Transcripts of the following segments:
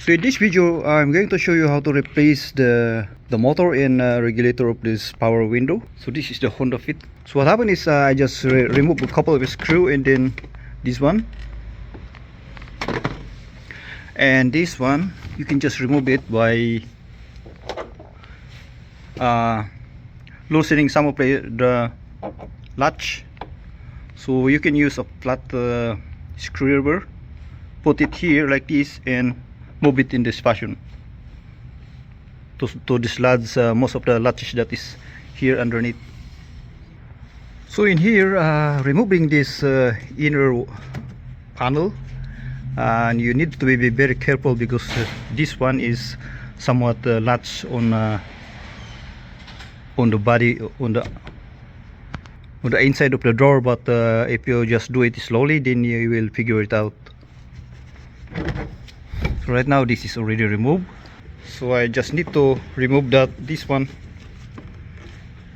So in this video, I'm going to show you how to replace the motor and regulator of this power window. So this is the Honda Fit. So what happened is I just remove a couple of screw, and then this one and this one you can just remove it by loosening some of the latch. So you can use a flat screwdriver, put it here like this, and move it in this fashion to dislodge most of the latches that is here underneath. So in here, removing this inner panel, and you need to be very careful because this one is somewhat latched on the body, on the inside of the door, but if you just do it slowly, then you will figure it out. So right now this is already removed, so I just need to remove this one,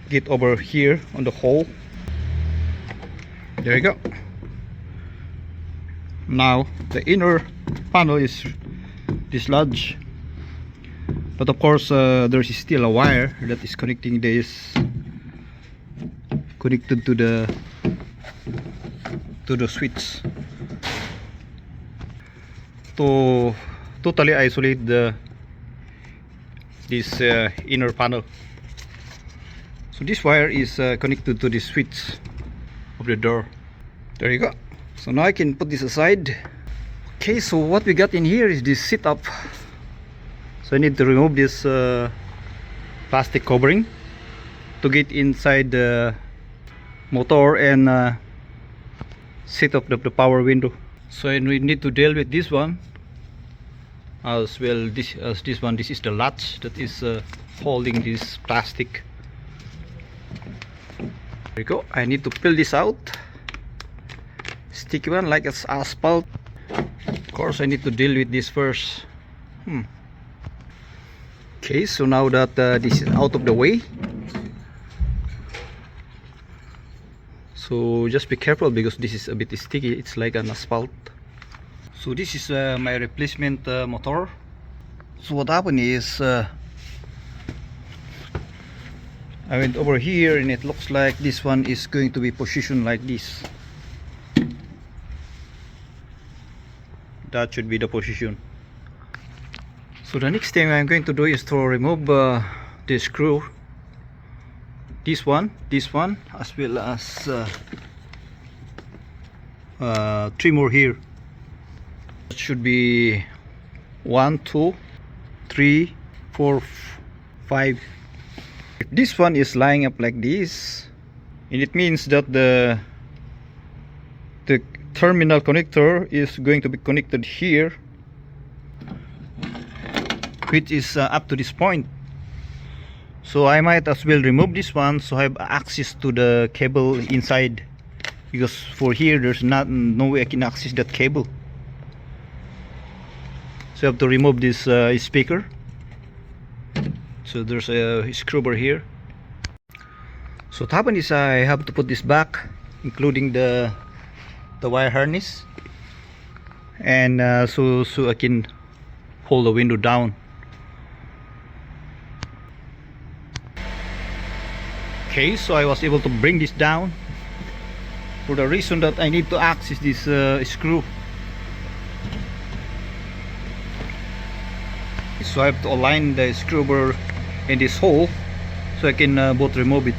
get over here on the hole. There you go. Now the inner panel is dislodged, but of course there is still a wire that is connecting this, connected to the switch, to totally isolate this inner panel. So this wire is connected to the switch of the door. There you go. So now I can put this aside. Okay, so what we got in here is this setup. So I need to remove this plastic covering to get inside the motor and set up the power window. So we need to deal with this one as well. This one, this is the latch that is holding this plastic. There you go. I need to peel this out. Sticky one like it's asphalt. Of course I need to deal with this first. Okay, so now that this is out of the way, so just be careful because this is a bit sticky. It's like an asphalt. So this is my replacement motor. So what happened is I went over here, and it looks like this one is going to be positioned like this. That should be the position. So the next thing I'm going to do is to remove the screw, this one, as well as 3 more here. It should be 1, 2, 3, 4, 5. If this one is lying up like this, and it means that the terminal connector is going to be connected here, which is up to this point. So I might as well remove this one so I have access to the cable inside, because for here there's no way I can access that cable. So I have to remove this speaker. So there's a screwdriver here. So what happened is I have to put this back, including the wire harness, and so I can hold the window down. Okay, so I was able to bring this down for the reason that I need to access this screw. So I have to align the screwdriver in this hole so I can both remove it.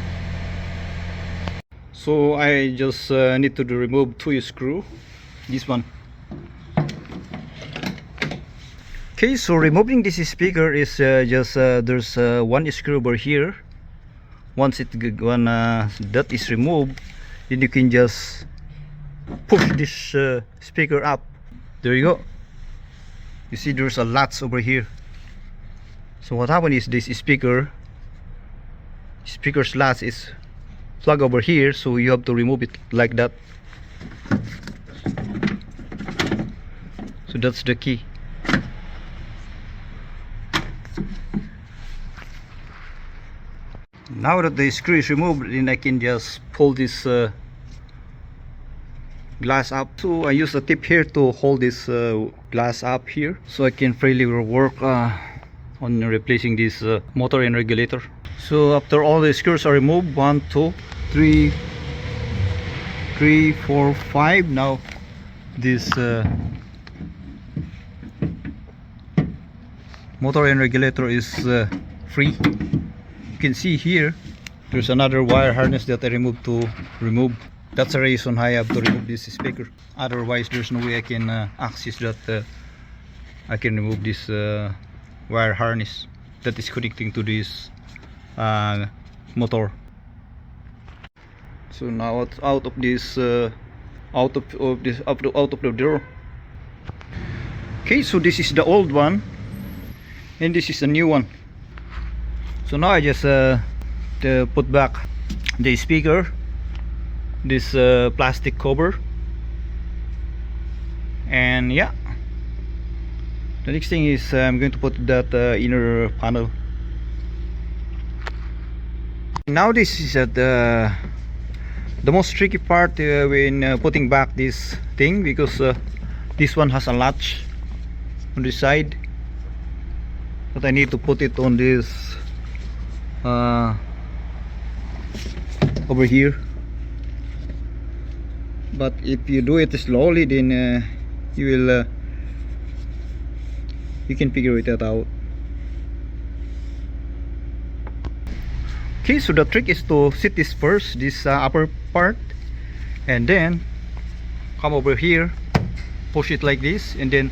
So I just need to remove 2 screws. This one. Okay, so removing this speaker is just there's 1 screwdriver here. Once that is removed, then you can just push this speaker up. There you go. You see there's a latch over here. So what happened is this speaker's latch is plug over here, so you have to remove it like that. So that's the key. Now that the screw is removed, then I can just pull this glass up. So I use a tip here to hold this glass up here, so I can freely work on replacing this motor and regulator. So after all the screws are removed, 1 2 3 3 4 5, now this motor and regulator is free. You can see here there's another wire harness that I removed to remove. That's the reason I have to remove this speaker. Otherwise there's no way I can access that. I can remove this wire harness that is connecting to this motor. So now it's out of this out of the door. Okay, so this is the old one and this is the new one. So now I just put back the speaker, this plastic cover, and yeah, the next thing is I'm going to put that inner panel. Now this is the most tricky part when putting back this thing, because this one has a latch on this side, but I need to put it on this over here. But if you do it slowly, then you can figure it out. Okay, so the trick is to sit this first, this upper part, and then come over here, push it like this, and then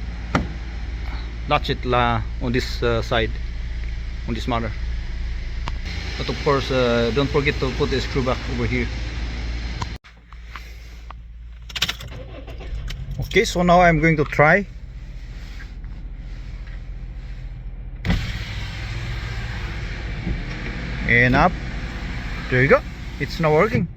latch it on this side, on this manner. But of course don't forget to put the screw back over here. Okay, so now I'm going to try. And up. There you go. It's now working.